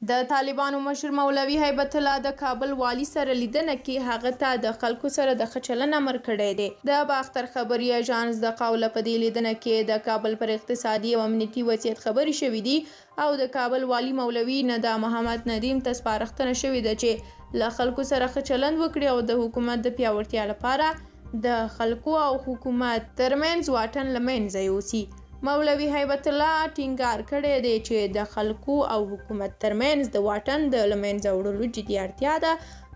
د طالبانو مشر مولوي هیبت الله د کابل والي سره لیدنه کې هغه ته د خلکو سره د ښه چلند امر کړی دی. د باختر خبري اژانس د قوله په دې لیدنه کې د کابل پر اقتصادي او امنیتي وضعیت خبرې شوې دي او د کابل والي مولوي ندا محمد ندیم ته سپارښتنه شوې ده چې له خلکو سره ښه چلند وکړي او د حکومت د پیاوړتیا لپاره د خلکو او حکومت ترمنځ واټن له منځه یوسي. مولوي هیبت الله ټینګار کړی دی چې د خلکو او حکومت ترمنځ د واټن د له منځه وړلو جدي اړتیا ده،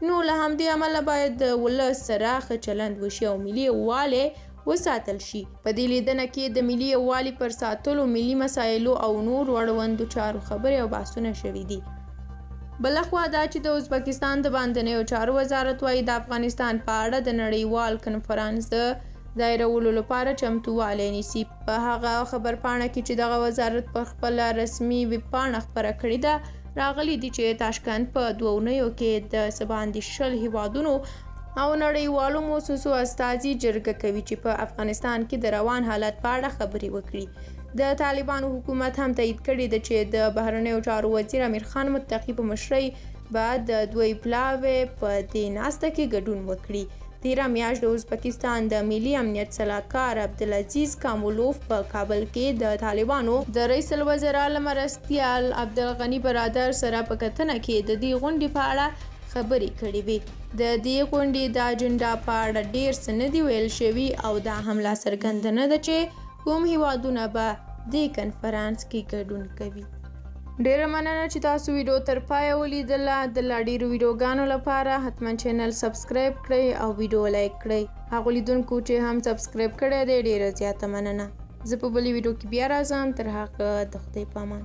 نو له همدې امله باید د ولس سره ښه چلند وشي او ملي یووالی وساتل شي. په دې لیدنه کې د ملي یووالي پر ساتلو، ملي مسایلو او نور اړوندو چارو خبرې او بحثونه شوي دي. بلخوا دا چې د ازبکستان د باندنیو چارو وزارت وايي د افغانستان په اړه د نړیوال کنفرانس د دایرولو لپاره چمتووالی نیسي. په هغه خبرپاڼه کې چې دغه وزارت په خپله رسمي ویب پاڼه خپره کړې ده راغلي دي چې تاشکند په 2 اونیو کې د څه باندې 20 هیوادونو او نړیوالو موسسو استازي جرګه کوي چې په افغانستان کې د روان حالت په اړه خبرې وکړي. د طالبانو حکومت هم تایید کړی ده چې د بهرنیو چارو وزیر امیر خان متقي په مشرۍ به د دوی پلاوی په دې ناسته کې ګډون وکړي. تیره میاشت د ازبکستان د ملي امنیت سلاکار عبدالعزیز کامولوف په کابل کې د طالبانو د رئیس الوزرا له مرستیال عبدالغني برادر سره په کتنه کې د دې غونډې په اړه خبرې کړې وې. د دې غونډې د اجنډا په اړه ډېر څه نه دي ویل شوي او دا هم لا څرګنده نه ده چې کوم هیوادونه به دې کنفرانس کې ګډون کوي. ډیره مننه چې تاسو ویډیو تر پایه ولیدله. د لا ډیرو ویډیوګانو لپاره حتما چینل سبسکرایب کړئ او ویډیو لایک کړئ. هغو لیدونکو چې هم سبسکرایب کړی دی ډیره زیاته مننه. زه په بلې ویډیو کې بیا راځم. تر هغه د خدای په امان.